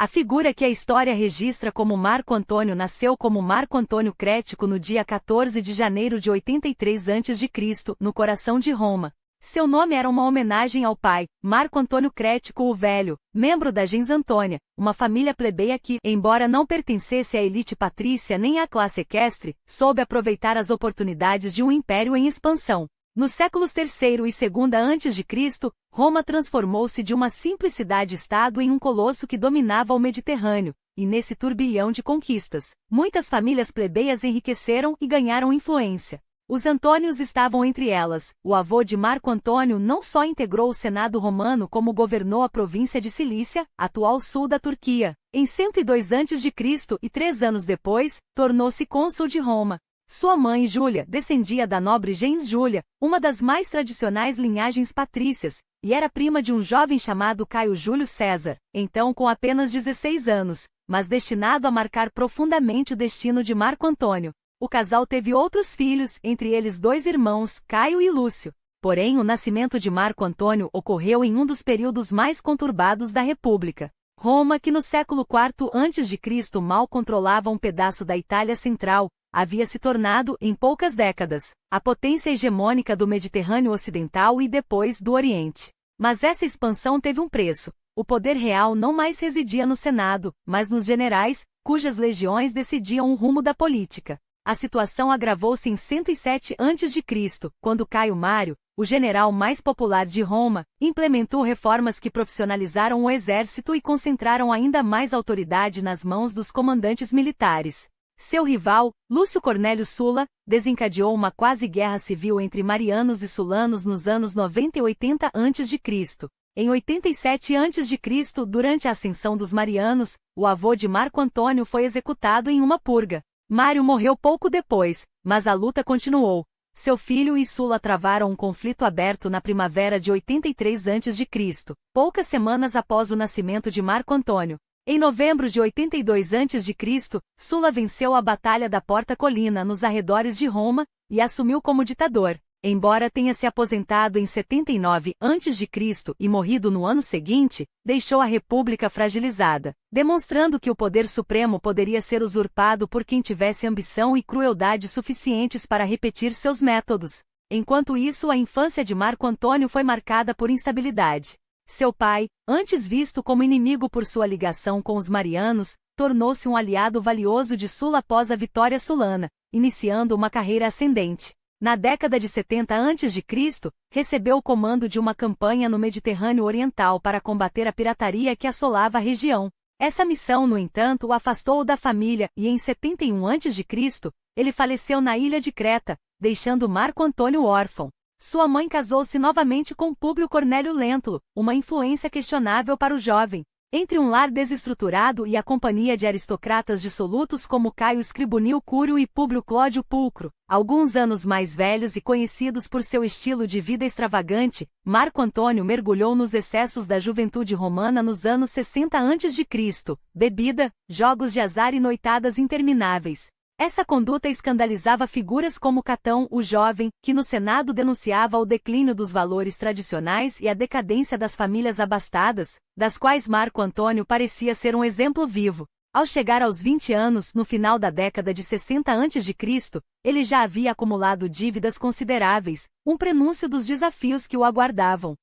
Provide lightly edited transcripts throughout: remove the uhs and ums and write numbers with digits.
A figura que a história registra como Marco Antônio nasceu como Marco Antônio Crético no dia 14 de janeiro de 83 a.C., no coração de Roma. Seu nome era uma homenagem ao pai, Marco Antônio Crético o Velho, membro da gens Antônia, uma família plebeia que, embora não pertencesse à elite patrícia nem à classe equestre, soube aproveitar as oportunidades de um império em expansão. Nos séculos III e II a.C., Roma transformou-se de uma simples cidade-estado em um colosso que dominava o Mediterrâneo, e nesse turbilhão de conquistas, muitas famílias plebeias enriqueceram e ganharam influência. Os Antônios estavam entre elas. O avô de Marco Antônio não só integrou o Senado romano como governou a província de Cilícia, atual sul da Turquia. Em 102 a.C. e 3 anos depois, tornou-se cônsul de Roma. Sua mãe Júlia descendia da nobre gens Júlia, uma das mais tradicionais linhagens patrícias, e era prima de um jovem chamado Caio Júlio César, então com apenas 16 anos, mas destinado a marcar profundamente o destino de Marco Antônio. O casal teve outros filhos, entre eles 2 irmãos, Caio e Lúcio. Porém, o nascimento de Marco Antônio ocorreu em um dos períodos mais conturbados da República. Roma, que no século IV a.C. mal controlava um pedaço da Itália Central, havia se tornado, em poucas décadas, a potência hegemônica do Mediterrâneo Ocidental e depois do Oriente. Mas essa expansão teve um preço. O poder real não mais residia no Senado, mas nos generais, cujas legiões decidiam o rumo da política. A situação agravou-se em 107 a.C., quando Caio Mário, o general mais popular de Roma, implementou reformas que profissionalizaram o exército e concentraram ainda mais autoridade nas mãos dos comandantes militares. Seu rival, Lúcio Cornélio Sulla, desencadeou uma quase guerra civil entre marianos e sulanos nos anos 90 e 80 a.C. Em 87 a.C., durante a ascensão dos marianos, o avô de Marco Antônio foi executado em uma purga. Mário morreu pouco depois, mas a luta continuou. Seu filho e Sulla travaram um conflito aberto na primavera de 83 a.C., poucas semanas após o nascimento de Marco Antônio. Em novembro de 82 a.C., Sulla venceu a Batalha da Porta Colina nos arredores de Roma, e assumiu como ditador. Embora tenha se aposentado em 79 a.C. e morrido no ano seguinte, deixou a República fragilizada, demonstrando que o poder supremo poderia ser usurpado por quem tivesse ambição e crueldade suficientes para repetir seus métodos. Enquanto isso, a infância de Marco Antônio foi marcada por instabilidade. Seu pai, antes visto como inimigo por sua ligação com os marianos, tornou-se um aliado valioso de Sulla após a vitória sulana, iniciando uma carreira ascendente. Na década de 70 a.C., recebeu o comando de uma campanha no Mediterrâneo Oriental para combater a pirataria que assolava a região. Essa missão, no entanto, o afastou da família e em 71 a.C., ele faleceu na ilha de Creta, deixando Marco Antônio órfão. Sua mãe casou-se novamente com Públio Cornélio Lentulus, uma influência questionável para o jovem. Entre um lar desestruturado e a companhia de aristocratas dissolutos como Caio Scribunio Cúrio e Públio Clódio Pulcro, alguns anos mais velhos e conhecidos por seu estilo de vida extravagante, Marco Antônio mergulhou nos excessos da juventude romana nos anos 60 a.C., bebida, jogos de azar e noitadas intermináveis. Essa conduta escandalizava figuras como Catão, o jovem, que no Senado denunciava o declínio dos valores tradicionais e a decadência das famílias abastadas, das quais Marco Antônio parecia ser um exemplo vivo. Ao chegar aos 20 anos, no final da década de 60 a.C., ele já havia acumulado dívidas consideráveis, um prenúncio dos desafios que o aguardavam.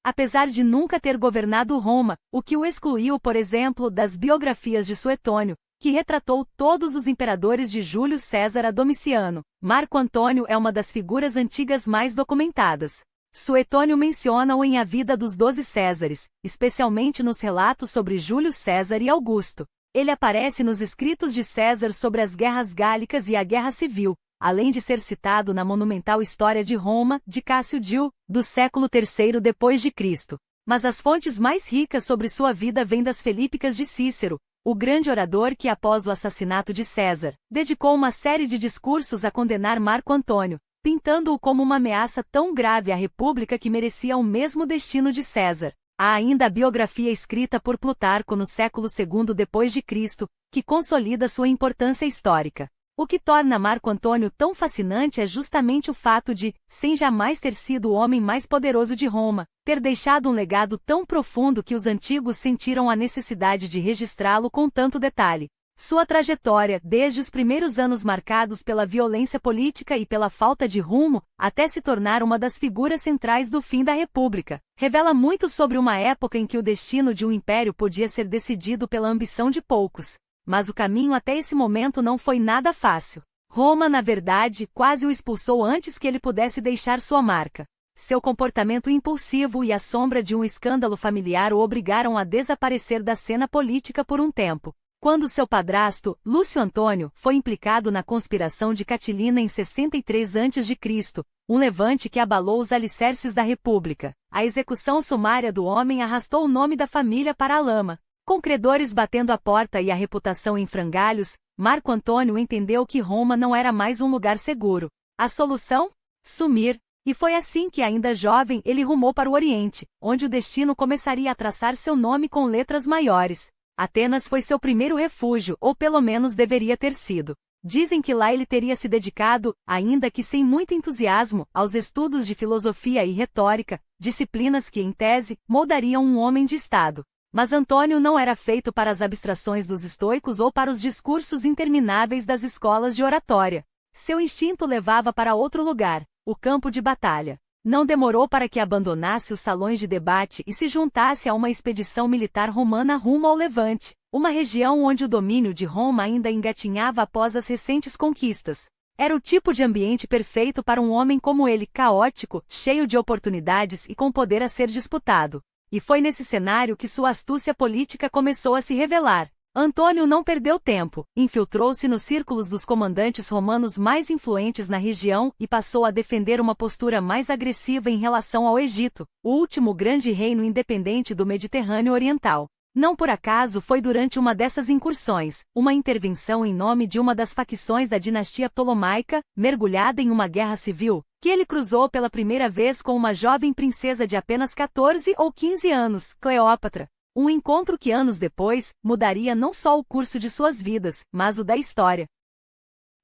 Apesar de nunca ter governado Roma, o que o excluiu, por exemplo, das biografias de Suetônio, que retratou todos os imperadores de Júlio César a Domiciano, Marco Antônio é uma das figuras antigas mais documentadas. Suetônio menciona-o em A Vida dos 12 Césares, especialmente nos relatos sobre Júlio César e Augusto. Ele aparece nos escritos de César sobre as guerras gálicas e a guerra civil, além de ser citado na monumental História de Roma, de Cássio Dio, do século III d.C. Mas as fontes mais ricas sobre sua vida vêm das Felípicas de Cícero, o grande orador que, após o assassinato de César, dedicou uma série de discursos a condenar Marco Antônio, pintando-o como uma ameaça tão grave à República que merecia o mesmo destino de César. Há ainda a biografia escrita por Plutarco no século II d.C., que consolida sua importância histórica. O que torna Marco Antônio tão fascinante é justamente o fato de, sem jamais ter sido o homem mais poderoso de Roma, ter deixado um legado tão profundo que os antigos sentiram a necessidade de registrá-lo com tanto detalhe. Sua trajetória, desde os primeiros anos marcados pela violência política e pela falta de rumo, até se tornar uma das figuras centrais do fim da República, revela muito sobre uma época em que o destino de um império podia ser decidido pela ambição de poucos. Mas o caminho até esse momento não foi nada fácil. Roma, na verdade, quase o expulsou antes que ele pudesse deixar sua marca. Seu comportamento impulsivo e a sombra de um escândalo familiar o obrigaram a desaparecer da cena política por um tempo. Quando seu padrasto, Lúcio Antônio, foi implicado na conspiração de Catilina em 63 a.C., um levante que abalou os alicerces da República, a execução sumária do homem arrastou o nome da família para a lama. Com credores batendo a porta e a reputação em frangalhos, Marco Antônio entendeu que Roma não era mais um lugar seguro. A solução? Sumir. E foi assim que, ainda jovem, ele rumou para o Oriente, onde o destino começaria a traçar seu nome com letras maiores. Atenas foi seu primeiro refúgio, ou pelo menos deveria ter sido. Dizem que lá ele teria se dedicado, ainda que sem muito entusiasmo, aos estudos de filosofia e retórica, disciplinas que, em tese, moldariam um homem de Estado. Mas Antônio não era feito para as abstrações dos estoicos ou para os discursos intermináveis das escolas de oratória. Seu instinto levava para outro lugar, o campo de batalha. Não demorou para que abandonasse os salões de debate e se juntasse a uma expedição militar romana rumo ao Levante, uma região onde o domínio de Roma ainda engatinhava após as recentes conquistas. Era o tipo de ambiente perfeito para um homem como ele, caótico, cheio de oportunidades e com poder a ser disputado. E foi nesse cenário que sua astúcia política começou a se revelar. Antônio não perdeu tempo, infiltrou-se nos círculos dos comandantes romanos mais influentes na região e passou a defender uma postura mais agressiva em relação ao Egito, o último grande reino independente do Mediterrâneo Oriental. Não por acaso foi durante uma dessas incursões, uma intervenção em nome de uma das facções da dinastia ptolomaica, mergulhada em uma guerra civil, que ele cruzou pela primeira vez com uma jovem princesa de apenas 14 ou 15 anos, Cleópatra. Um encontro que anos depois, mudaria não só o curso de suas vidas, mas o da história.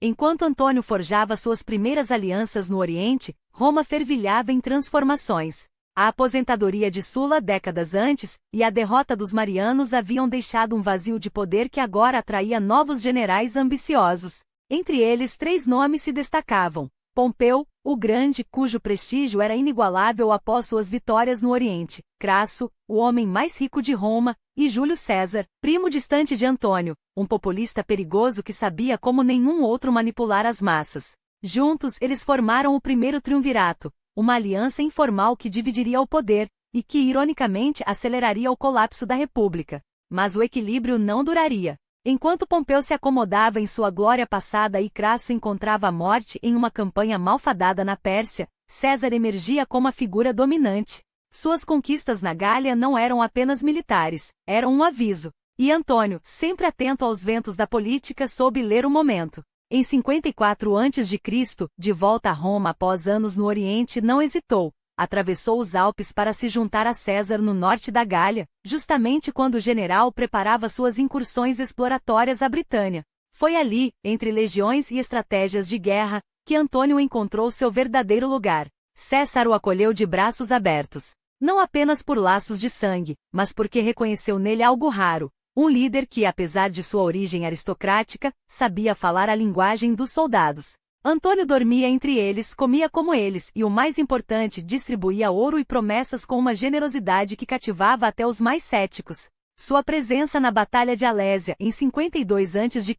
Enquanto Antônio forjava suas primeiras alianças no Oriente, Roma fervilhava em transformações. A aposentadoria de Sula décadas antes, e a derrota dos Marianos haviam deixado um vazio de poder que agora atraía novos generais ambiciosos. Entre eles 3 nomes se destacavam. Pompeu, o Grande, cujo prestígio era inigualável após suas vitórias no Oriente, Crasso, o homem mais rico de Roma, e Júlio César, primo distante de Antônio, um populista perigoso que sabia como nenhum outro manipular as massas. Juntos eles formaram o primeiro triunvirato, uma aliança informal que dividiria o poder, e que ironicamente aceleraria o colapso da República. Mas o equilíbrio não duraria. Enquanto Pompeu se acomodava em sua glória passada e Crasso encontrava a morte em uma campanha malfadada na Pérsia, César emergia como a figura dominante. Suas conquistas na Gália não eram apenas militares, eram um aviso. E Antônio, sempre atento aos ventos da política, soube ler o momento. Em 54 a.C., de volta a Roma após anos no Oriente, não hesitou. Atravessou os Alpes para se juntar a César no norte da Gália, justamente quando o general preparava suas incursões exploratórias à Britânia. Foi ali, entre legiões e estratégias de guerra, que Antônio encontrou seu verdadeiro lugar. César o acolheu de braços abertos. Não apenas por laços de sangue, mas porque reconheceu nele algo raro. Um líder que, apesar de sua origem aristocrática, sabia falar a linguagem dos soldados. Antônio dormia entre eles, comia como eles e, o mais importante, distribuía ouro e promessas com uma generosidade que cativava até os mais céticos. Sua presença na Batalha de Alésia, em 52 a.C.,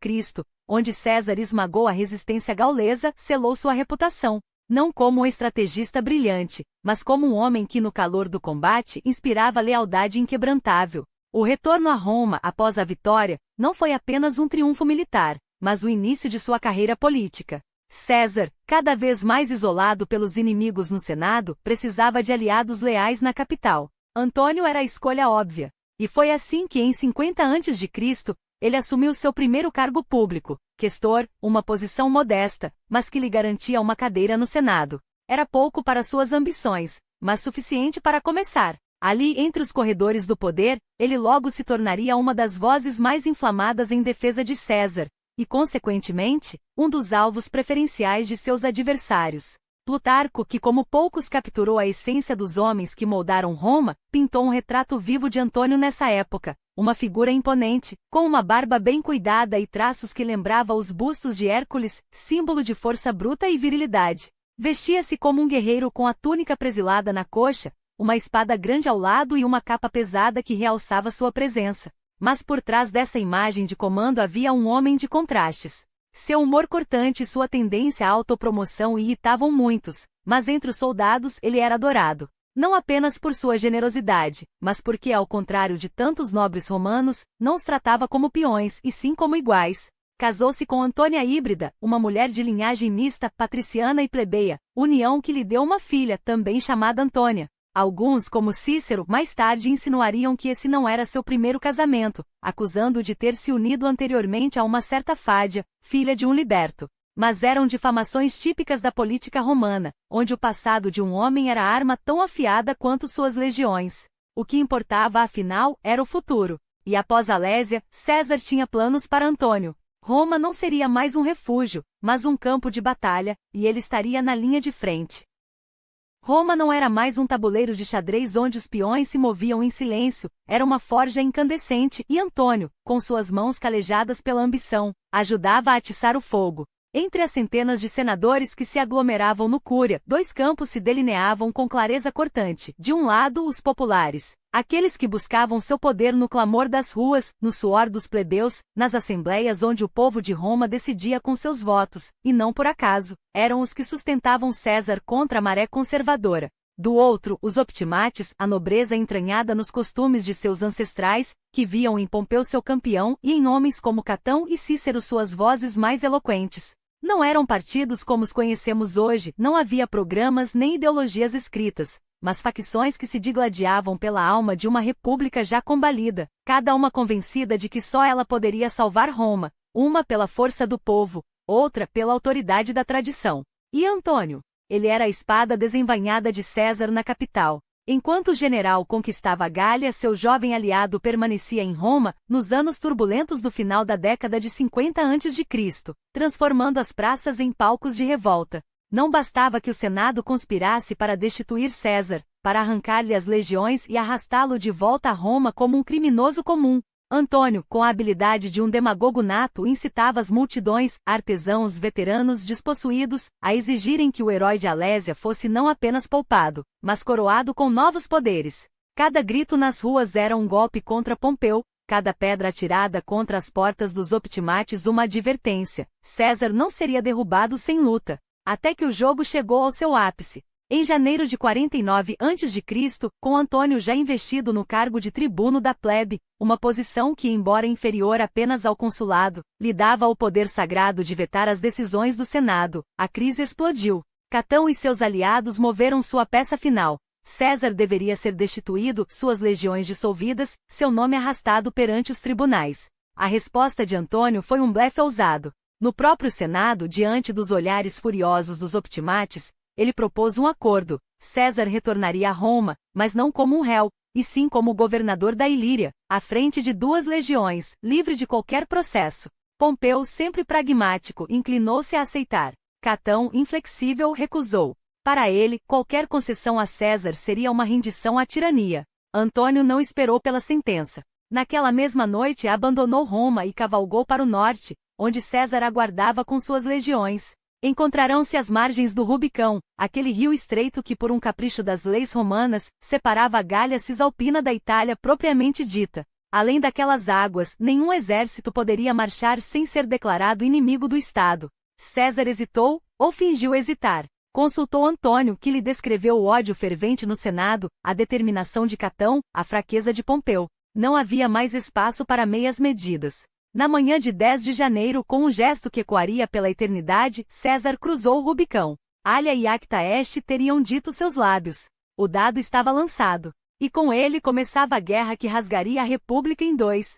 onde César esmagou a resistência gaulesa, selou sua reputação. Não como um estrategista brilhante, mas como um homem que no calor do combate inspirava lealdade inquebrantável. O retorno a Roma após a vitória não foi apenas um triunfo militar, mas o início de sua carreira política. César, cada vez mais isolado pelos inimigos no Senado, precisava de aliados leais na capital. Antônio era a escolha óbvia. E foi assim que em 50 a.C., ele assumiu seu primeiro cargo público, questor, uma posição modesta, mas que lhe garantia uma cadeira no Senado. Era pouco para suas ambições, mas suficiente para começar. Ali, entre os corredores do poder, ele logo se tornaria uma das vozes mais inflamadas em defesa de César, e, consequentemente, um dos alvos preferenciais de seus adversários. Plutarco, que como poucos capturou a essência dos homens que moldaram Roma, pintou um retrato vivo de Antônio nessa época, uma figura imponente, com uma barba bem cuidada e traços que lembrava os bustos de Hércules, símbolo de força bruta e virilidade. Vestia-se como um guerreiro com a túnica presilada na coxa, uma espada grande ao lado e uma capa pesada que realçava sua presença. Mas por trás dessa imagem de comando havia um homem de contrastes. Seu humor cortante e sua tendência à autopromoção irritavam muitos, mas entre os soldados ele era adorado. Não apenas por sua generosidade, mas porque, ao contrário de tantos nobres romanos, não os tratava como peões e sim como iguais. Casou-se com Antônia Híbrida, uma mulher de linhagem mista, patriciana e plebeia, união que lhe deu uma filha, também chamada Antônia. Alguns, como Cícero, mais tarde insinuariam que esse não era seu primeiro casamento, acusando-o de ter se unido anteriormente a uma certa Fádia, filha de um liberto. Mas eram difamações típicas da política romana, onde o passado de um homem era arma tão afiada quanto suas legiões. O que importava, afinal, era o futuro. E após Alésia, César tinha planos para Antônio. Roma não seria mais um refúgio, mas um campo de batalha, e ele estaria na linha de frente. Roma não era mais um tabuleiro de xadrez onde os peões se moviam em silêncio, era uma forja incandescente e Antônio, com suas mãos calejadas pela ambição, ajudava a atiçar o fogo. Entre as centenas de senadores que se aglomeravam no Cúria, dois campos se delineavam com clareza cortante. De um lado, os populares, aqueles que buscavam seu poder no clamor das ruas, no suor dos plebeus, nas assembleias onde o povo de Roma decidia com seus votos, e não por acaso, eram os que sustentavam César contra a maré conservadora. Do outro, os optimates, a nobreza entranhada nos costumes de seus ancestrais, que viam em Pompeu seu campeão e em homens como Catão e Cícero suas vozes mais eloquentes. Não eram partidos como os conhecemos hoje, não havia programas nem ideologias escritas, mas facções que se digladiavam pela alma de uma república já combalida, cada uma convencida de que só ela poderia salvar Roma, uma pela força do povo, outra pela autoridade da tradição. E Antônio? Ele era a espada desembainhada de César na capital. Enquanto o general conquistava a Gália, seu jovem aliado permanecia em Roma, nos anos turbulentos do final da década de 50 a.C., transformando as praças em palcos de revolta. Não bastava que o Senado conspirasse para destituir César, para arrancar-lhe as legiões e arrastá-lo de volta a Roma como um criminoso comum. Antônio, com a habilidade de um demagogo nato, incitava as multidões, artesãos veteranos despossuídos, a exigirem que o herói de Alésia fosse não apenas poupado, mas coroado com novos poderes. Cada grito nas ruas era um golpe contra Pompeu, cada pedra atirada contra as portas dos optimates uma advertência. César não seria derrubado sem luta, até que o jogo chegou ao seu ápice. Em janeiro de 49 a.C., com Antônio já investido no cargo de tribuno da plebe, uma posição que, embora inferior apenas ao consulado, lhe dava o poder sagrado de vetar as decisões do Senado, a crise explodiu. Catão e seus aliados moveram sua peça final. César deveria ser destituído, suas legiões dissolvidas, seu nome arrastado perante os tribunais. A resposta de Antônio foi um blefe ousado. No próprio Senado, diante dos olhares furiosos dos optimates, ele propôs um acordo. César retornaria a Roma, mas não como um réu, e sim como governador da Ilíria, à frente de 2 legiões, livre de qualquer processo. Pompeu, sempre pragmático, inclinou-se a aceitar. Catão, inflexível, recusou. Para ele, qualquer concessão a César seria uma rendição à tirania. Antônio não esperou pela sentença. Naquela mesma noite abandonou Roma e cavalgou para o norte, onde César aguardava com suas legiões. Encontrarão-se às margens do Rubicão, aquele rio estreito que, por um capricho das leis romanas, separava a Gália Cisalpina da Itália propriamente dita. Além daquelas águas, nenhum exército poderia marchar sem ser declarado inimigo do Estado. César hesitou, ou fingiu hesitar. Consultou Antônio, que lhe descreveu o ódio fervente no Senado, a determinação de Catão, a fraqueza de Pompeu. Não havia mais espaço para meias medidas. Na manhã de 10 de janeiro, com um gesto que ecoaria pela eternidade, César cruzou o Rubicão. Alia e Acta Est teriam dito seus lábios. O dado estava lançado. E com ele começava a guerra que rasgaria a República em 2.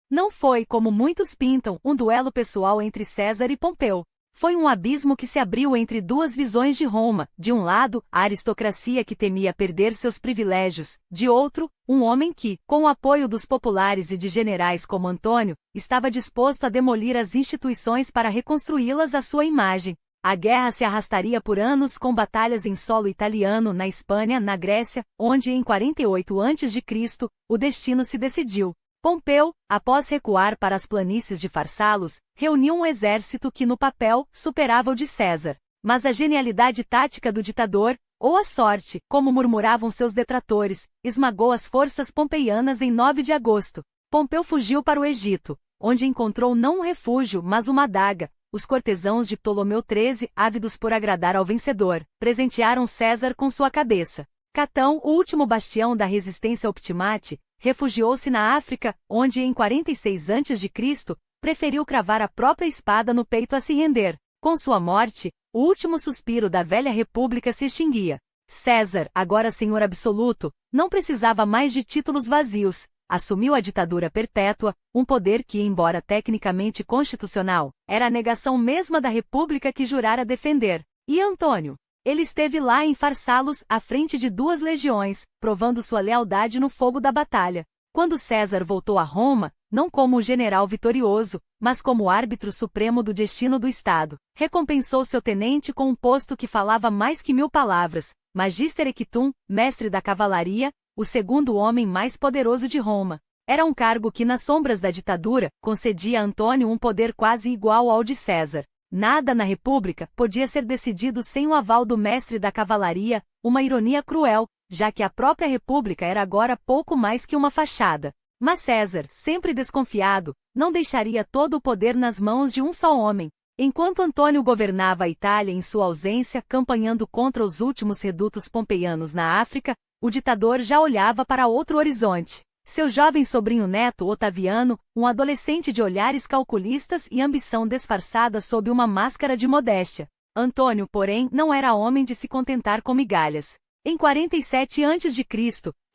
Não foi, como muitos pintam, um duelo pessoal entre César e Pompeu. Foi um abismo que se abriu entre duas visões de Roma, de um lado, a aristocracia que temia perder seus privilégios, de outro, um homem que, com o apoio dos populares e de generais como Antônio, estava disposto a demolir as instituições para reconstruí-las à sua imagem. A guerra se arrastaria por anos com batalhas em solo italiano, na Espanha, na Grécia, onde em 48 a.C., o destino se decidiu. Pompeu, após recuar para as planícies de Farsalos, reuniu um exército que no papel superava o de César. Mas a genialidade tática do ditador, ou a sorte, como murmuravam seus detratores, esmagou as forças pompeianas em 9 de agosto. Pompeu fugiu para o Egito, onde encontrou não um refúgio mas uma adaga. Os cortesãos de Ptolomeu XIII, ávidos por agradar ao vencedor, presentearam César com sua cabeça. Catão, o último bastião da resistência optimate, refugiou-se na África, onde em 46 a.C., preferiu cravar a própria espada no peito a se render. Com sua morte, o último suspiro da velha república se extinguia. César, agora senhor absoluto, não precisava mais de títulos vazios, assumiu a ditadura perpétua, um poder que, embora tecnicamente constitucional, era a negação mesma da república que jurara defender. E Antônio? Ele esteve lá em Farsalos, à frente de 2 legiões, provando sua lealdade no fogo da batalha. Quando César voltou a Roma, não como o general vitorioso, mas como árbitro supremo do destino do Estado, recompensou seu tenente com um posto que falava mais que 1000 palavras, Magister Equitum, mestre da cavalaria, o segundo homem mais poderoso de Roma. Era um cargo que, nas sombras da ditadura, concedia a Antônio um poder quase igual ao de César. Nada na República podia ser decidido sem o aval do mestre da cavalaria, uma ironia cruel, já que a própria República era agora pouco mais que uma fachada. Mas César, sempre desconfiado, não deixaria todo o poder nas mãos de um só homem. Enquanto Antônio governava a Itália em sua ausência, campanhando contra os últimos redutos pompeianos na África, o ditador já olhava para outro horizonte. Seu jovem sobrinho-neto Otaviano, um adolescente de olhares calculistas e ambição disfarçada sob uma máscara de modéstia. Antônio, porém, não era homem de se contentar com migalhas. Em 47 a.C.,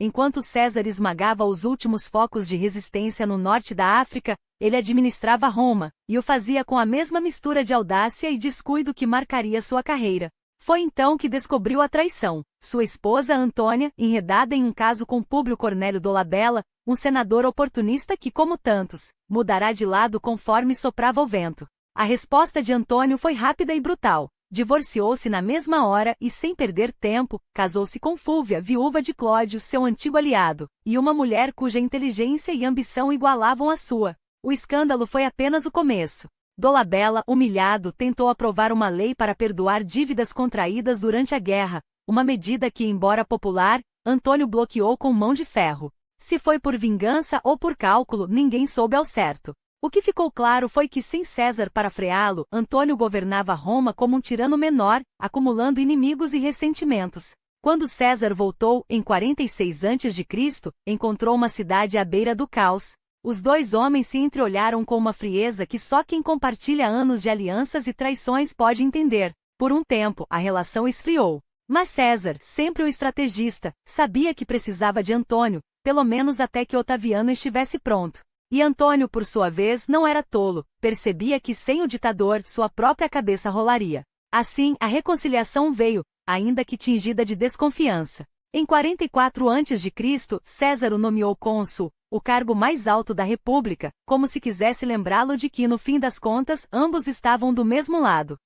enquanto César esmagava os últimos focos de resistência no norte da África, ele administrava Roma, e o fazia com a mesma mistura de audácia e descuido que marcaria sua carreira. Foi então que descobriu a traição. Sua esposa Antônia, enredada em um caso com Públio Cornélio Dolabella, um senador oportunista que, como tantos, mudará de lado conforme soprava o vento. A resposta de Antônio foi rápida e brutal. Divorciou-se na mesma hora e, sem perder tempo, casou-se com Fúlvia, viúva de Clódio, seu antigo aliado, e uma mulher cuja inteligência e ambição igualavam a sua. O escândalo foi apenas o começo. Dolabella, humilhado, tentou aprovar uma lei para perdoar dívidas contraídas durante a guerra, uma medida que, embora popular, Antônio bloqueou com mão de ferro. Se foi por vingança ou por cálculo, ninguém soube ao certo. O que ficou claro foi que, sem César para freá-lo, Antônio governava Roma como um tirano menor, acumulando inimigos e ressentimentos. Quando César voltou, em 46 a.C., encontrou uma cidade à beira do caos. Os 2 homens se entreolharam com uma frieza que só quem compartilha anos de alianças e traições pode entender. Por um tempo, a relação esfriou. Mas César, sempre o estrategista, sabia que precisava de Antônio, pelo menos até que Otaviano estivesse pronto. E Antônio, por sua vez, não era tolo, percebia que sem o ditador, sua própria cabeça rolaria. Assim, a reconciliação veio, ainda que tingida de desconfiança. Em 44 a.C., César o nomeou cônsul, o cargo mais alto da República, como se quisesse lembrá-lo de que, no fim das contas, ambos estavam do mesmo lado.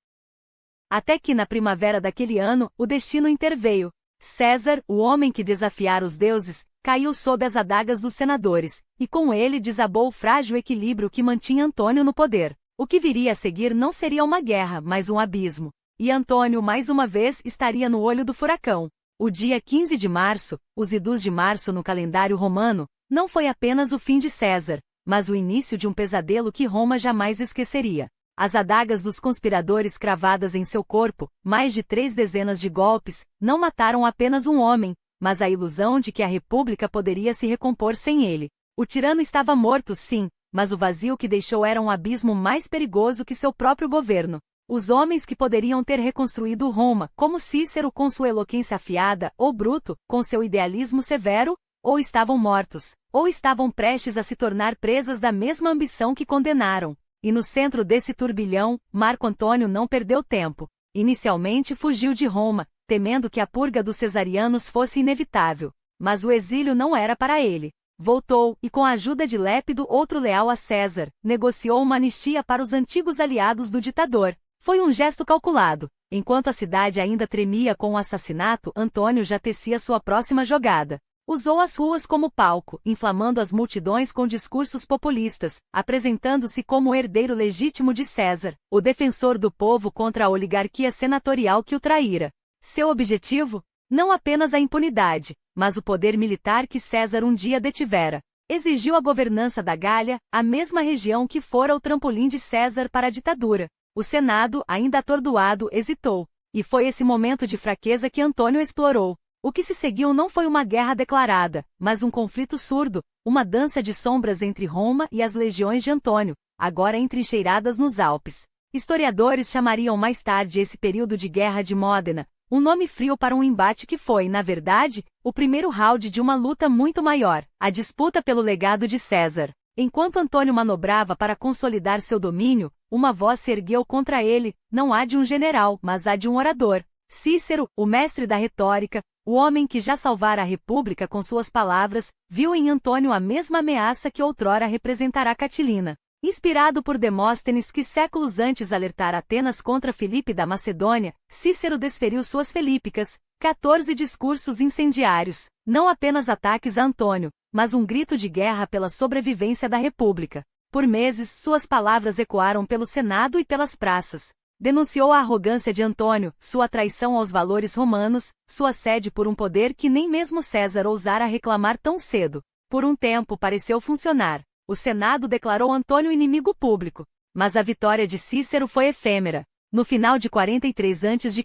Até que, na primavera daquele ano, o destino interveio. César, o homem que desafiara os deuses, caiu sob as adagas dos senadores, e com ele desabou o frágil equilíbrio que mantinha Antônio no poder. O que viria a seguir não seria uma guerra, mas um abismo. E Antônio, mais uma vez, estaria no olho do furacão. O dia 15 de março, os idus de março no calendário romano, não foi apenas o fim de César, mas o início de um pesadelo que Roma jamais esqueceria. As adagas dos conspiradores cravadas em seu corpo, mais de 3 dezenas de golpes, não mataram apenas um homem, mas a ilusão de que a República poderia se recompor sem ele. O tirano estava morto, sim, mas o vazio que deixou era um abismo mais perigoso que seu próprio governo. Os homens que poderiam ter reconstruído Roma, como Cícero com sua eloquência afiada, ou Bruto, com seu idealismo severo, ou estavam mortos, ou estavam prestes a se tornar presas da mesma ambição que condenaram. E no centro desse turbilhão, Marco Antônio não perdeu tempo. Inicialmente fugiu de Roma, temendo que a purga dos cesarianos fosse inevitável. Mas o exílio não era para ele. Voltou, e com a ajuda de Lépido, outro leal a César, negociou uma anistia para os antigos aliados do ditador. Foi um gesto calculado. Enquanto a cidade ainda tremia com o assassinato, Antônio já tecia sua próxima jogada. Usou as ruas como palco, inflamando as multidões com discursos populistas, apresentando-se como o herdeiro legítimo de César, o defensor do povo contra a oligarquia senatorial que o traíra. Seu objetivo? Não apenas a impunidade, mas o poder militar que César um dia detivera. Exigiu a governança da Gália, a mesma região que fora o trampolim de César para a ditadura. O Senado, ainda atordoado, hesitou. E foi esse momento de fraqueza que Antônio explorou. O que se seguiu não foi uma guerra declarada, mas um conflito surdo, uma dança de sombras entre Roma e as legiões de Antônio, agora entrincheiradas nos Alpes. Historiadores chamariam mais tarde esse período de Guerra de Módena, um nome frio para um embate que foi, na verdade, o primeiro round de uma luta muito maior, a disputa pelo legado de César. Enquanto Antônio manobrava para consolidar seu domínio, uma voz se ergueu contra ele, não a de um general, mas a de um orador. Cícero, o mestre da retórica, o homem que já salvara a república com suas palavras, viu em Antônio a mesma ameaça que outrora representará Catilina. Inspirado por Demóstenes que séculos antes alertara Atenas contra Filipe da Macedônia, Cícero desferiu suas Felípicas, 14 discursos incendiários, não apenas ataques a Antônio, mas um grito de guerra pela sobrevivência da república. Por meses, suas palavras ecoaram pelo Senado e pelas praças. Denunciou a arrogância de Antônio, sua traição aos valores romanos, sua sede por um poder que nem mesmo César ousara reclamar tão cedo. Por um tempo pareceu funcionar. O Senado declarou Antônio inimigo público. Mas a vitória de Cícero foi efêmera. No final de 43 a.C.,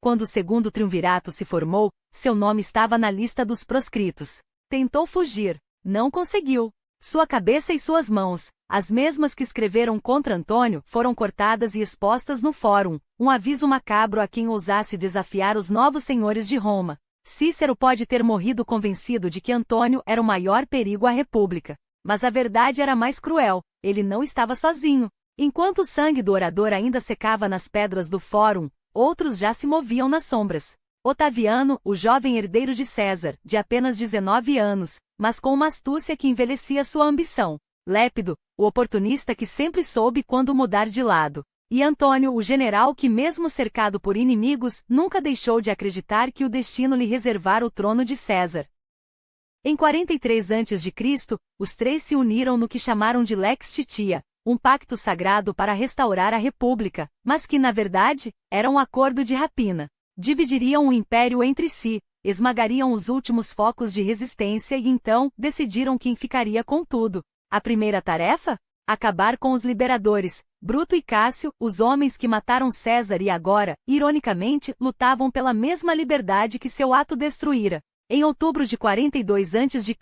quando o segundo triunvirato se formou, seu nome estava na lista dos proscritos. Tentou fugir. Não conseguiu. Sua cabeça e suas mãos, as mesmas que escreveram contra Antônio, foram cortadas e expostas no fórum, um aviso macabro a quem ousasse desafiar os novos senhores de Roma. Cícero pode ter morrido convencido de que Antônio era o maior perigo à república. Mas a verdade era mais cruel, ele não estava sozinho. Enquanto o sangue do orador ainda secava nas pedras do fórum, outros já se moviam nas sombras. Otaviano, o jovem herdeiro de César, de apenas 19 anos, mas com uma astúcia que envelhecia sua ambição. Lépido, o oportunista que sempre soube quando mudar de lado. E Antônio, o general que mesmo cercado por inimigos, nunca deixou de acreditar que o destino lhe reservara o trono de César. Em 43 a.C., os três se uniram no que chamaram de Lex Titia, um pacto sagrado para restaurar a república, mas que, na verdade, era um acordo de rapina. Dividiriam o império entre si, esmagariam os últimos focos de resistência e então decidiram quem ficaria com tudo. A primeira tarefa? Acabar com os liberadores, Bruto e Cássio, os homens que mataram César e agora, ironicamente, lutavam pela mesma liberdade que seu ato destruíra. Em outubro de 42 a.C.,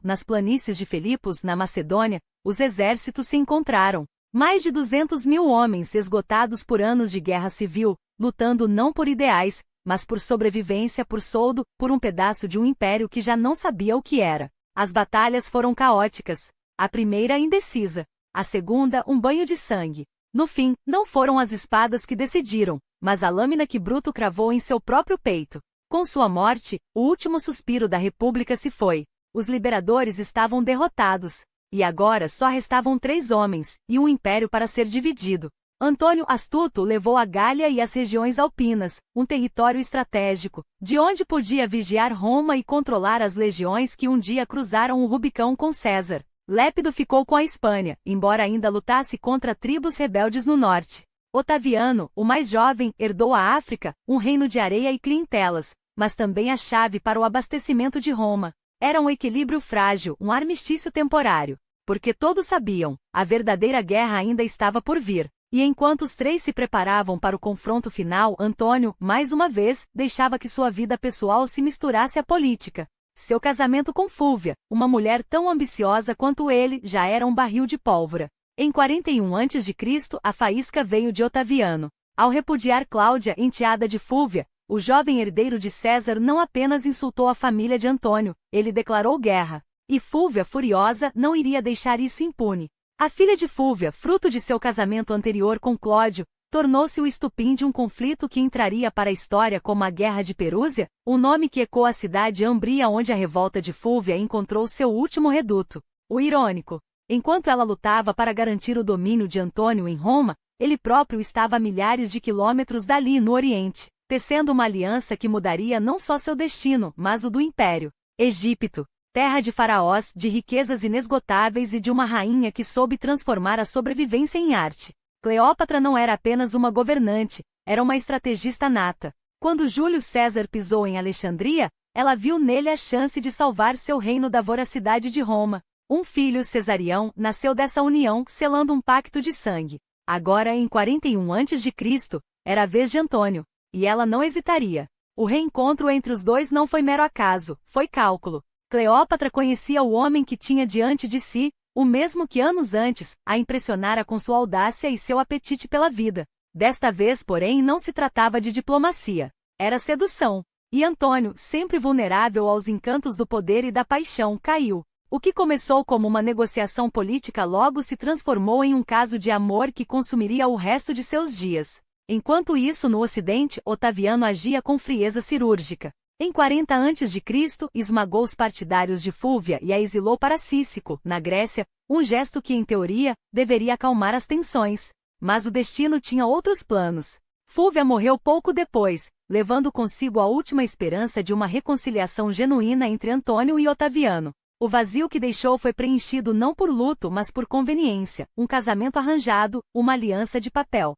nas planícies de Filipos, na Macedônia, os exércitos se encontraram. Mais de 200.000 homens esgotados por anos de guerra civil, lutando não por ideais, mas por sobrevivência por soldo, por um pedaço de um império que já não sabia o que era. As batalhas foram caóticas. A primeira indecisa. A segunda, um banho de sangue. No fim, não foram as espadas que decidiram, mas a lâmina que Bruto cravou em seu próprio peito. Com sua morte, o último suspiro da República se foi. Os liberadores estavam derrotados. E agora só restavam 3 homens, e um império para ser dividido. Antônio Astuto levou a Gália e as regiões alpinas, um território estratégico, de onde podia vigiar Roma e controlar as legiões que um dia cruzaram o Rubicão com César. Lépido ficou com a Espanha, embora ainda lutasse contra tribos rebeldes no norte. Otaviano, o mais jovem, herdou a África, um reino de areia e clientelas, mas também a chave para o abastecimento de Roma. Era um equilíbrio frágil, um armistício temporário. Porque todos sabiam, a verdadeira guerra ainda estava por vir. E enquanto os 3 se preparavam para o confronto final, Antônio, mais uma vez, deixava que sua vida pessoal se misturasse à política. Seu casamento com Fúvia, uma mulher tão ambiciosa quanto ele, já era um barril de pólvora. Em 41 a.C., a faísca veio de Otaviano. Ao repudiar Cláudia, enteada de Fúvia, o jovem herdeiro de César não apenas insultou a família de Antônio, ele declarou guerra. E Fúvia, furiosa, não iria deixar isso impune. A filha de Fúvia, fruto de seu casamento anterior com Clódio, tornou-se o estupim de um conflito que entraria para a história como a Guerra de Perúzia, um nome que ecoa a cidade Ambria onde a revolta de Fúvia encontrou seu último reduto. O irônico. Enquanto ela lutava para garantir o domínio de Antônio em Roma, ele próprio estava a milhares de quilômetros dali no Oriente, tecendo uma aliança que mudaria não só seu destino, mas o do Império Egito, terra de faraós, de riquezas inesgotáveis e de uma rainha que soube transformar a sobrevivência em arte. Cleópatra não era apenas uma governante, era uma estrategista nata. Quando Júlio César pisou em Alexandria, ela viu nele a chance de salvar seu reino da voracidade de Roma. Um filho cesarião nasceu dessa união, selando um pacto de sangue. Agora, em 41 a.C., era a vez de Antônio, e ela não hesitaria. O reencontro entre os dois não foi mero acaso, foi cálculo. Cleópatra conhecia o homem que tinha diante de si, o mesmo que anos antes a impressionara com sua audácia e seu apetite pela vida. Desta vez, porém, não se tratava de diplomacia. Era sedução. E Antônio, sempre vulnerável aos encantos do poder e da paixão, caiu. O que começou como uma negociação política logo se transformou em um caso de amor que consumiria o resto de seus dias. Enquanto isso, no Ocidente, Otaviano agia com frieza cirúrgica. Em 40 a.C., esmagou os partidários de Fúvia e a exilou para Cícico, na Grécia, um gesto que, em teoria, deveria acalmar as tensões. Mas o destino tinha outros planos. Fúvia morreu pouco depois, levando consigo a última esperança de uma reconciliação genuína entre Antônio e Otaviano. O vazio que deixou foi preenchido não por luto, mas por conveniência, um casamento arranjado, uma aliança de papel.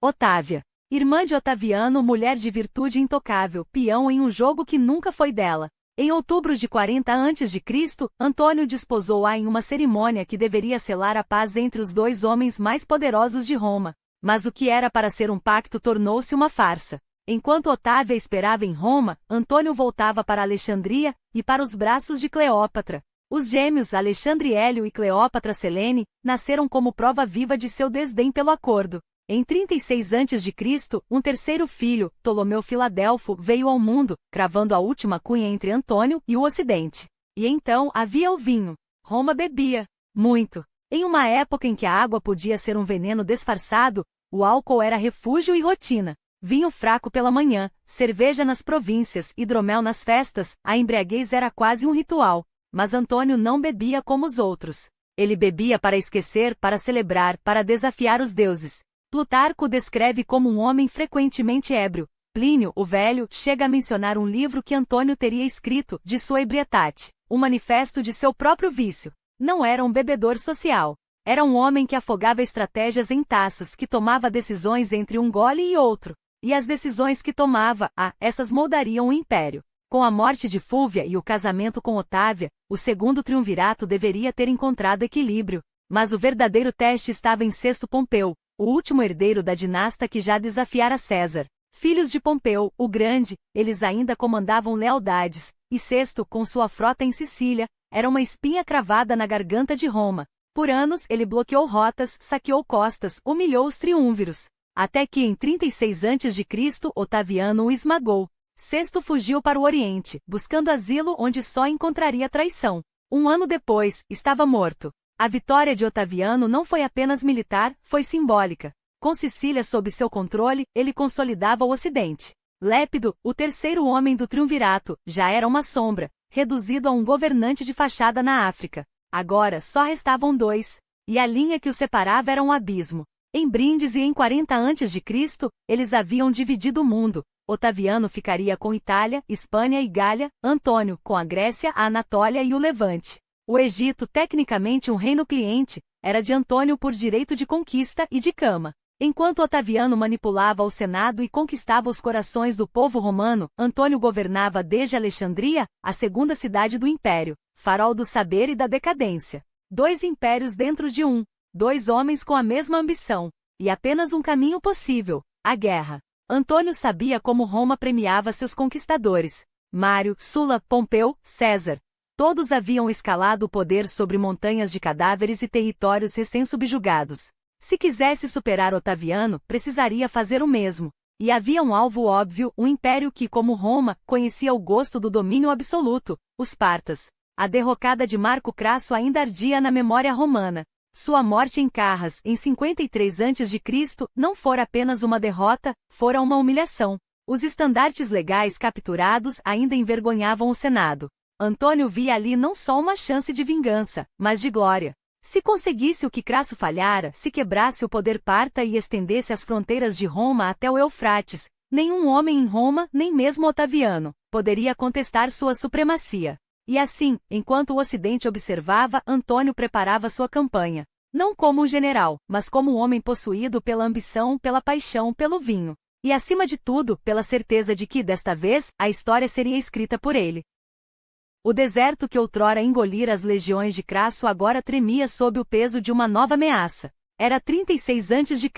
Otávia. Irmã de Otaviano, mulher de virtude intocável, peão em um jogo que nunca foi dela. Em outubro de 40 a.C., Antônio desposou-a em uma cerimônia que deveria selar a paz entre os dois homens mais poderosos de Roma. Mas o que era para ser um pacto tornou-se uma farsa. Enquanto Otávia esperava em Roma, Antônio voltava para Alexandria, e para os braços de Cleópatra. Os gêmeos Alexandre Hélio e Cleópatra Selene nasceram como prova viva de seu desdém pelo acordo. Em 36 a.C., um terceiro filho, Ptolomeu Filadelfo, veio ao mundo, cravando a última cunha entre Antônio e o Ocidente. E então havia o vinho. Roma bebia muito. Em uma época em que a água podia ser um veneno disfarçado, o álcool era refúgio e rotina. Vinho fraco pela manhã, cerveja nas províncias, hidromel nas festas, a embriaguez era quase um ritual. Mas Antônio não bebia como os outros. Ele bebia para esquecer, para celebrar, para desafiar os deuses. Plutarco o descreve como um homem frequentemente ébrio. Plínio, o Velho, chega a mencionar um livro que Antônio teria escrito, de sua ebrietate, um manifesto de seu próprio vício. Não era um bebedor social. Era um homem que afogava estratégias em taças, que tomava decisões entre um gole e outro. E as decisões que tomava, essas moldariam o império. Com a morte de Fúvia e o casamento com Otávia, o segundo triunvirato deveria ter encontrado equilíbrio. Mas o verdadeiro teste estava em Sexto Pompeu, o último herdeiro da dinasta que já desafiara César. Filhos de Pompeu, o Grande, eles ainda comandavam lealdades, e Sexto, com sua frota em Sicília, era uma espinha cravada na garganta de Roma. Por anos ele bloqueou rotas, saqueou costas, humilhou os triunviros. Até que em 36 a.C., Otaviano o esmagou. Sexto fugiu para o Oriente, buscando asilo onde só encontraria traição. Um ano depois, estava morto. A vitória de Otaviano não foi apenas militar, foi simbólica. Com Sicília sob seu controle, ele consolidava o Ocidente. Lépido, o terceiro homem do triunvirato, já era uma sombra, reduzido a um governante de fachada na África. Agora só restavam dois, e a linha que os separava era um abismo. Em Brindisi em 40 a.C., eles haviam dividido o mundo. Otaviano ficaria com Itália, Espanha e Gália, Antônio com a Grécia, a Anatólia e o Levante. O Egito, tecnicamente um reino cliente, era de Antônio por direito de conquista e de cama. Enquanto Otaviano manipulava o Senado e conquistava os corações do povo romano, Antônio governava desde Alexandria, a segunda cidade do império, farol do saber e da decadência. Dois impérios dentro de um, dois homens com a mesma ambição, e apenas um caminho possível, a guerra. Antônio sabia como Roma premiava seus conquistadores. Mário, Sula, Pompeu, César. Todos haviam escalado o poder sobre montanhas de cadáveres e territórios recém-subjugados. Se quisesse superar Otaviano, precisaria fazer o mesmo. E havia um alvo óbvio, um império que, como Roma, conhecia o gosto do domínio absoluto, os partas. A derrocada de Marco Crasso ainda ardia na memória romana. Sua morte em Carras, em 53 a.C., não fora apenas uma derrota, fora uma humilhação. Os estandartes legais capturados ainda envergonhavam o Senado. Antônio via ali não só uma chance de vingança, mas de glória. Se conseguisse o que Crasso falhara, se quebrasse o poder parta e estendesse as fronteiras de Roma até o Eufrates, nenhum homem em Roma, nem mesmo Otaviano, poderia contestar sua supremacia. E assim, enquanto o Ocidente observava, Antônio preparava sua campanha. Não como um general, mas como um homem possuído pela ambição, pela paixão, pelo vinho. E acima de tudo, pela certeza de que, desta vez, a história seria escrita por ele. O deserto que outrora engolira as legiões de Crasso agora tremia sob o peso de uma nova ameaça. Era 36 a.C.,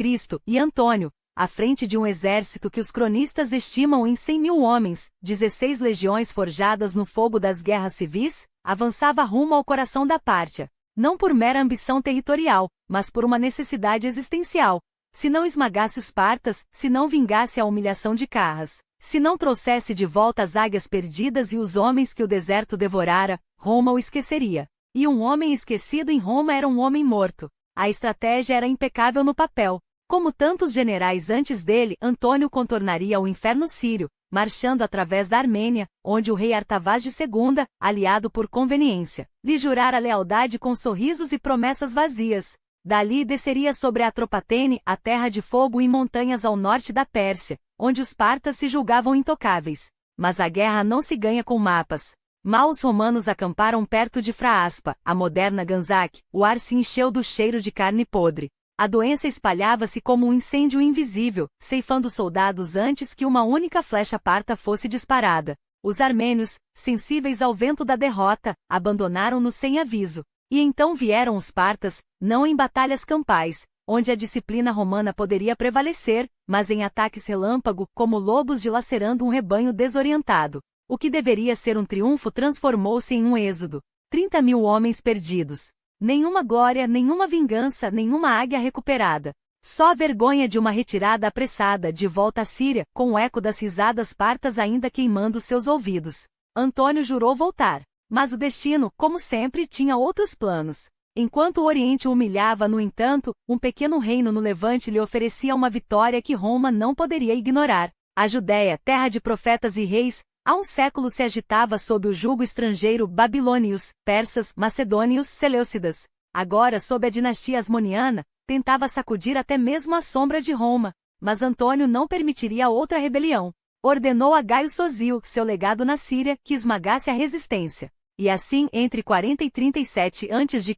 e Antônio, à frente de um exército que os cronistas estimam em 100.000 homens, 16 legiões forjadas no fogo das guerras civis, avançava rumo ao coração da Pártia, não por mera ambição territorial, mas por uma necessidade existencial. Se não esmagasse os partas, se não vingasse a humilhação de Carras, se não trouxesse de volta as águias perdidas e os homens que o deserto devorara, Roma o esqueceria. E um homem esquecido em Roma era um homem morto. A estratégia era impecável no papel. Como tantos generais antes dele, Antônio contornaria o inferno sírio, marchando através da Armênia, onde o rei Artavasdes II, aliado por conveniência, lhe jurara lealdade com sorrisos e promessas vazias. Dali desceria sobre a Atropatene, a terra de fogo e montanhas ao norte da Pérsia, onde os partas se julgavam intocáveis. Mas a guerra não se ganha com mapas. Mal os romanos acamparam perto de Fraaspa, a moderna Ganzak, o ar se encheu do cheiro de carne podre. A doença espalhava-se como um incêndio invisível, ceifando soldados antes que uma única flecha parta fosse disparada. Os armênios, sensíveis ao vento da derrota, abandonaram-no sem aviso. E então vieram os partas, não em batalhas campais, onde a disciplina romana poderia prevalecer, mas em ataques relâmpago, como lobos dilacerando um rebanho desorientado. O que deveria ser um triunfo transformou-se em um êxodo. 30.000 homens perdidos. Nenhuma glória, nenhuma vingança, nenhuma águia recuperada. Só a vergonha de uma retirada apressada de volta à Síria, com o eco das risadas partas ainda queimando seus ouvidos. Antônio jurou voltar. Mas o destino, como sempre, tinha outros planos. Enquanto o Oriente o humilhava, no entanto, um pequeno reino no Levante lhe oferecia uma vitória que Roma não poderia ignorar. A Judéia, terra de profetas e reis, há um século se agitava sob o jugo estrangeiro babilônios, persas, macedônios, seleucidas. Agora, sob a dinastia asmoniana, tentava sacudir até mesmo a sombra de Roma. Mas Antônio não permitiria outra rebelião. Ordenou a Gaio Sozio, seu legado na Síria, que esmagasse a resistência. E assim, entre 40 e 37 a.C.,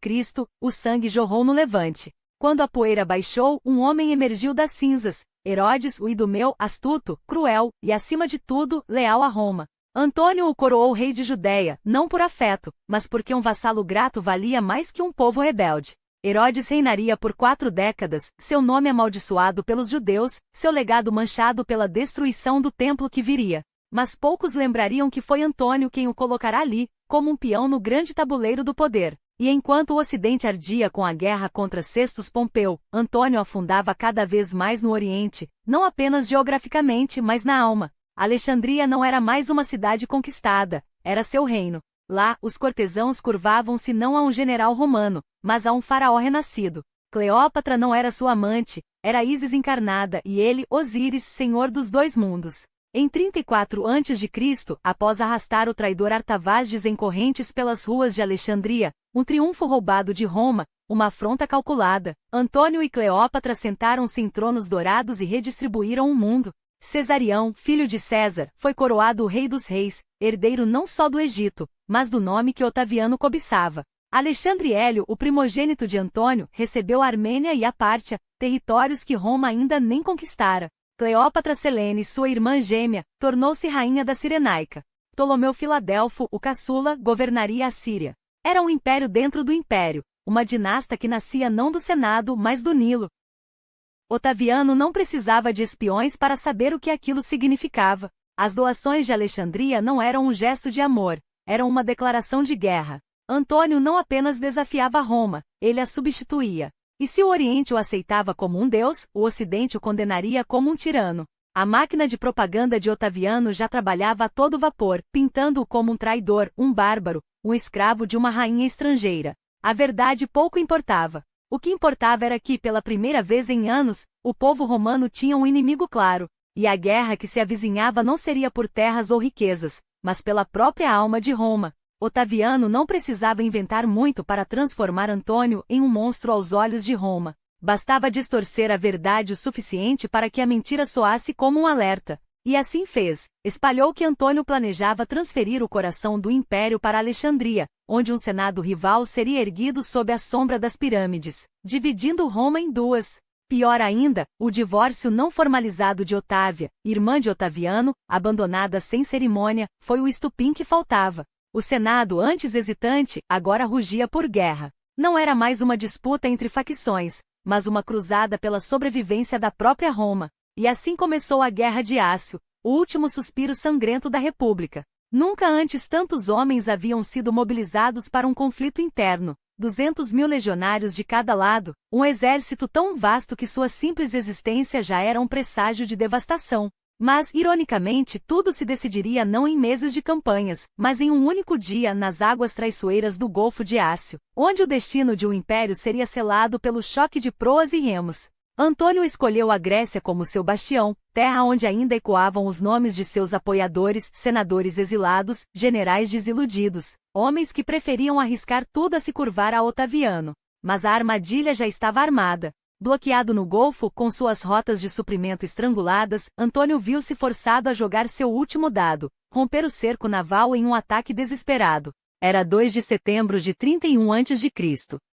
o sangue jorrou no Levante. Quando a poeira baixou, um homem emergiu das cinzas. Herodes, o idumeu, astuto, cruel, e acima de tudo, leal a Roma. Antônio o coroou rei de Judéia, não por afeto, mas porque um vassalo grato valia mais que um povo rebelde. Herodes reinaria por 4 décadas, seu nome amaldiçoado pelos judeus, seu legado manchado pela destruição do templo que viria. Mas poucos lembrariam que foi Antônio quem o colocará ali, como um peão no grande tabuleiro do poder. E enquanto o Ocidente ardia com a guerra contra Sextus Pompeu, Antônio afundava cada vez mais no Oriente, não apenas geograficamente, mas na alma. Alexandria não era mais uma cidade conquistada, era seu reino. Lá, os cortesãos curvavam-se não a um general romano, mas a um faraó renascido. Cleópatra não era sua amante, era Ísis encarnada e ele, Osíris, senhor dos dois mundos. Em 34 a.C., após arrastar o traidor Artavasdes em correntes pelas ruas de Alexandria, um triunfo roubado de Roma, uma afronta calculada, Antônio e Cleópatra sentaram-se em tronos dourados e redistribuíram o mundo. Cesarião, filho de César, foi coroado o rei dos reis, herdeiro não só do Egito, mas do nome que Otaviano cobiçava. Alexandre Hélio, o primogênito de Antônio, recebeu a Armênia e a Pártia, territórios que Roma ainda nem conquistara. Cleópatra Selene, sua irmã gêmea, tornou-se rainha da Cirenaica. Ptolomeu Filadelfo, o caçula, governaria a Síria. Era um império dentro do império, uma dinasta que nascia não do Senado, mas do Nilo. Otaviano não precisava de espiões para saber o que aquilo significava. As doações de Alexandria não eram um gesto de amor, eram uma declaração de guerra. Antônio não apenas desafiava Roma, ele a substituía. E se o Oriente o aceitava como um deus, o Ocidente o condenaria como um tirano. A máquina de propaganda de Otaviano já trabalhava a todo vapor, pintando-o como um traidor, um bárbaro, um escravo de uma rainha estrangeira. A verdade pouco importava. O que importava era que, pela primeira vez em anos, o povo romano tinha um inimigo claro, e a guerra que se avizinhava não seria por terras ou riquezas, mas pela própria alma de Roma. Otaviano não precisava inventar muito para transformar Antônio em um monstro aos olhos de Roma. Bastava distorcer a verdade o suficiente para que a mentira soasse como um alerta. E assim fez. Espalhou que Antônio planejava transferir o coração do império para Alexandria, onde um senado rival seria erguido sob a sombra das pirâmides, dividindo Roma em duas. Pior ainda, o divórcio não formalizado de Otávia, irmã de Otaviano, abandonada sem cerimônia, foi o estupim que faltava. O senado, antes hesitante, agora rugia por guerra. Não era mais uma disputa entre facções, mas uma cruzada pela sobrevivência da própria Roma. E assim começou a Guerra de Ácio, o último suspiro sangrento da República. Nunca antes tantos homens haviam sido mobilizados para um conflito interno. 200.000 legionários de cada lado, um exército tão vasto que sua simples existência já era um presságio de devastação. Mas, ironicamente, tudo se decidiria não em meses de campanhas, mas em um único dia nas águas traiçoeiras do Golfo de Ácio, onde o destino de um império seria selado pelo choque de proas e remos. Antônio escolheu a Grécia como seu bastião, terra onde ainda ecoavam os nomes de seus apoiadores, senadores exilados, generais desiludidos, homens que preferiam arriscar tudo a se curvar a Otaviano. Mas a armadilha já estava armada. Bloqueado no Golfo, com suas rotas de suprimento estranguladas, Antônio viu-se forçado a jogar seu último dado, romper o cerco naval em um ataque desesperado. Era 2 de setembro de 31 a.C.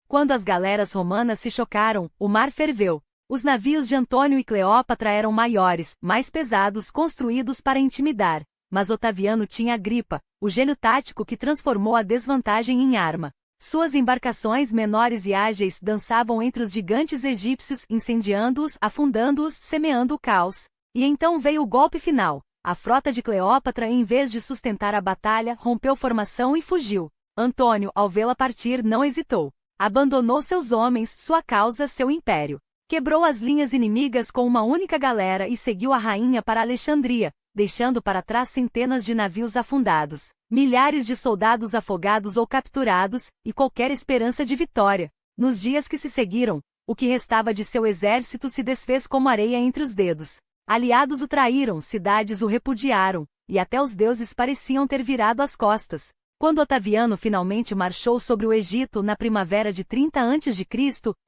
Quando as galeras romanas se chocaram, o mar ferveu. Os navios de Antônio e Cleópatra eram maiores, mais pesados, construídos para intimidar. Mas Otaviano tinha Agripa, o gênio tático que transformou a desvantagem em arma. Suas embarcações menores e ágeis dançavam entre os gigantes egípcios, incendiando-os, afundando-os, semeando o caos. E então veio o golpe final. A frota de Cleópatra, em vez de sustentar a batalha, rompeu formação e fugiu. Antônio, ao vê-la partir, não hesitou. Abandonou seus homens, sua causa, seu império. Quebrou as linhas inimigas com uma única galera e seguiu a rainha para Alexandria, deixando para trás centenas de navios afundados, milhares de soldados afogados ou capturados, e qualquer esperança de vitória. Nos dias que se seguiram, o que restava de seu exército se desfez como areia entre os dedos. Aliados o traíram, cidades o repudiaram, e até os deuses pareciam ter virado as costas. Quando Otaviano finalmente marchou sobre o Egito na primavera de 30 a.C.,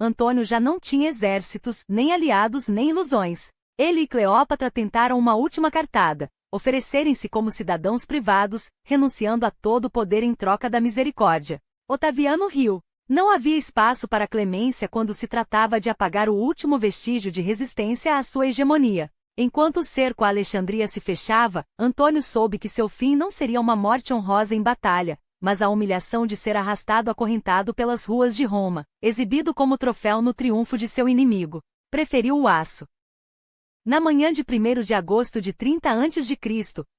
Antônio já não tinha exércitos, nem aliados nem ilusões. Ele e Cleópatra tentaram uma última cartada, oferecerem-se como cidadãos privados, renunciando a todo o poder em troca da misericórdia. Otaviano riu. Não havia espaço para clemência quando se tratava de apagar o último vestígio de resistência à sua hegemonia. Enquanto o cerco a Alexandria se fechava, Antônio soube que seu fim não seria uma morte honrosa em batalha, mas a humilhação de ser arrastado acorrentado pelas ruas de Roma, exibido como troféu no triunfo de seu inimigo. Preferiu o aço. Na manhã de 1º de agosto de 30 a.C.,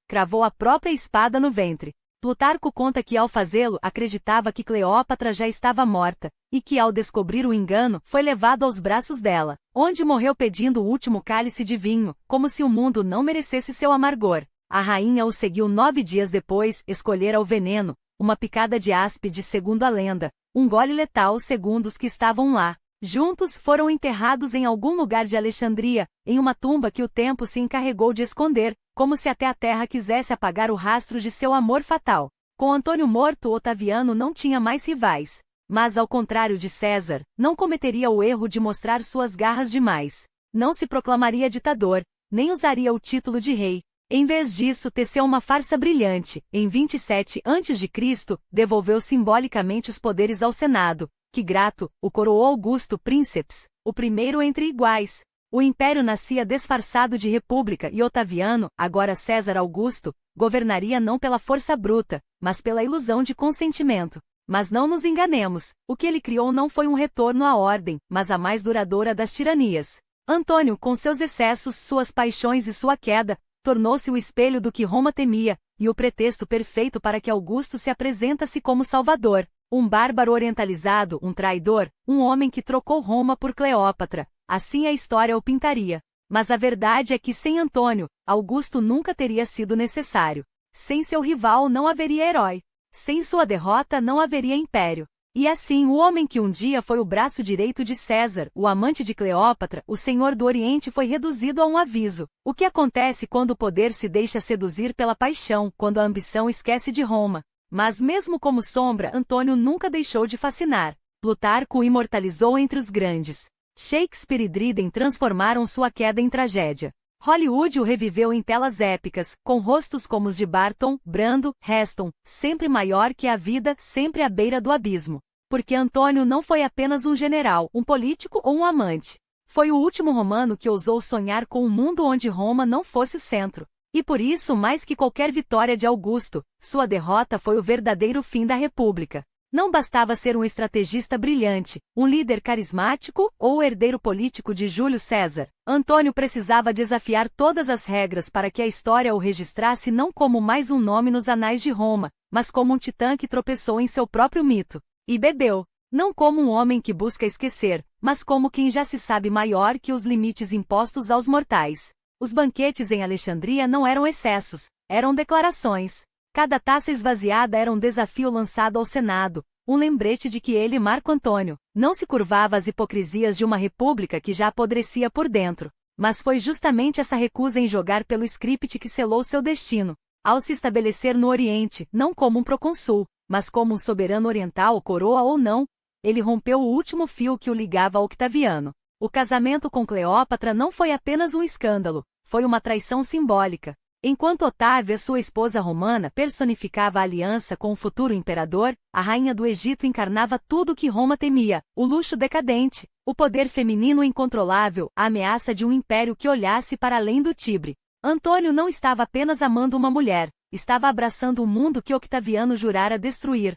cravou a própria espada no ventre. Plutarco conta que ao fazê-lo acreditava que Cleópatra já estava morta, e que ao descobrir o engano foi levado aos braços dela, onde morreu pedindo o último cálice de vinho, como se o mundo não merecesse seu amargor. A rainha o seguiu 9 dias depois, escolhera o veneno, uma picada de áspide segundo a lenda, um gole letal segundo os que estavam lá. Juntos foram enterrados em algum lugar de Alexandria, em uma tumba que o tempo se encarregou de esconder, como se até a terra quisesse apagar o rastro de seu amor fatal. Com Antônio morto, Otaviano não tinha mais rivais. Mas, ao contrário de César, não cometeria o erro de mostrar suas garras demais. Não se proclamaria ditador, nem usaria o título de rei. Em vez disso, teceu uma farsa brilhante. Em 27 a.C., devolveu simbolicamente os poderes ao Senado, que grato, o coroou Augusto Princeps, o primeiro entre iguais. O império nascia disfarçado de república e Otaviano, agora César Augusto, governaria não pela força bruta, mas pela ilusão de consentimento. Mas não nos enganemos, o que ele criou não foi um retorno à ordem, mas a mais duradoura das tiranias. Antônio, com seus excessos, suas paixões e sua queda, tornou-se o espelho do que Roma temia, e o pretexto perfeito para que Augusto se apresentasse como salvador. Um bárbaro orientalizado, um traidor, um homem que trocou Roma por Cleópatra. Assim a história o pintaria. Mas a verdade é que sem Antônio, Augusto nunca teria sido necessário. Sem seu rival não haveria herói. Sem sua derrota não haveria império. E assim o homem que um dia foi o braço direito de César, o amante de Cleópatra, o Senhor do Oriente foi reduzido a um aviso. O que acontece quando o poder se deixa seduzir pela paixão, quando a ambição esquece de Roma? Mas mesmo como sombra, Antônio nunca deixou de fascinar. Plutarco o imortalizou entre os grandes. Shakespeare e Dryden transformaram sua queda em tragédia. Hollywood o reviveu em telas épicas, com rostos como os de Barton, Brando, Heston, sempre maior que a vida, sempre à beira do abismo. Porque Antônio não foi apenas um general, um político ou um amante. Foi o último romano que ousou sonhar com um mundo onde Roma não fosse o centro. E por isso, mais que qualquer vitória de Augusto, sua derrota foi o verdadeiro fim da República. Não bastava ser um estrategista brilhante, um líder carismático ou o herdeiro político de Júlio César. Antônio precisava desafiar todas as regras para que a história o registrasse não como mais um nome nos anais de Roma, mas como um titã que tropeçou em seu próprio mito. E bebeu, não como um homem que busca esquecer, mas como quem já se sabe maior que os limites impostos aos mortais. Os banquetes em Alexandria não eram excessos, eram declarações. Cada taça esvaziada era um desafio lançado ao Senado, um lembrete de que ele, Marco Antônio, não se curvava às hipocrisias de uma república que já apodrecia por dentro. Mas foi justamente essa recusa em jogar pelo script que selou seu destino. Ao se estabelecer no Oriente, não como um procônsul, mas como um soberano oriental, coroa ou não, ele rompeu o último fio que o ligava a Octaviano. O casamento com Cleópatra não foi apenas um escândalo, foi uma traição simbólica. Enquanto Otávia, sua esposa romana, personificava a aliança com o futuro imperador, a rainha do Egito encarnava tudo o que Roma temia: o luxo decadente, o poder feminino incontrolável, a ameaça de um império que olhasse para além do Tibre. Antônio não estava apenas amando uma mulher, estava abraçando o mundo que Octaviano jurara destruir.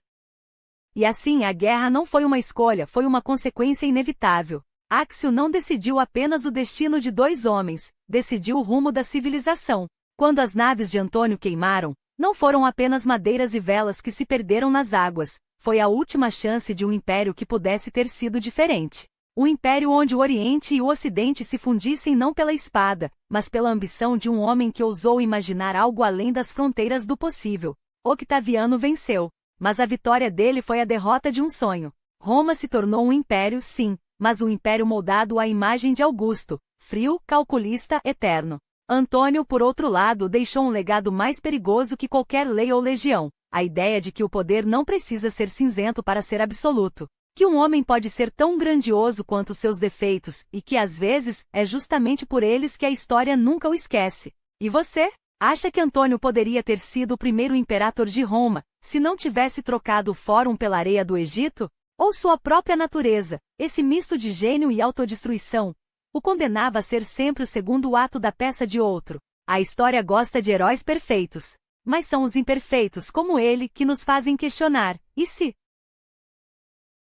E assim a guerra não foi uma escolha, foi uma consequência inevitável. Áxio não decidiu apenas o destino de dois homens, decidiu o rumo da civilização. Quando as naves de Antônio queimaram, não foram apenas madeiras e velas que se perderam nas águas, foi a última chance de um império que pudesse ter sido diferente. Um império onde o Oriente e o Ocidente se fundissem não pela espada, mas pela ambição de um homem que ousou imaginar algo além das fronteiras do possível. Octaviano venceu, mas a vitória dele foi a derrota de um sonho. Roma se tornou um império, sim, mas um império moldado à imagem de Augusto, frio, calculista, eterno. Antônio, por outro lado, deixou um legado mais perigoso que qualquer lei ou legião: a ideia de que o poder não precisa ser cinzento para ser absoluto, que um homem pode ser tão grandioso quanto seus defeitos, e que às vezes, é justamente por eles que a história nunca o esquece. E você? Acha que Antônio poderia ter sido o primeiro imperador de Roma, se não tivesse trocado o fórum pela areia do Egito? Ou sua própria natureza, esse misto de gênio e autodestruição, o condenava a ser sempre o segundo ato da peça de outro? A história gosta de heróis perfeitos, mas são os imperfeitos como ele que nos fazem questionar: e se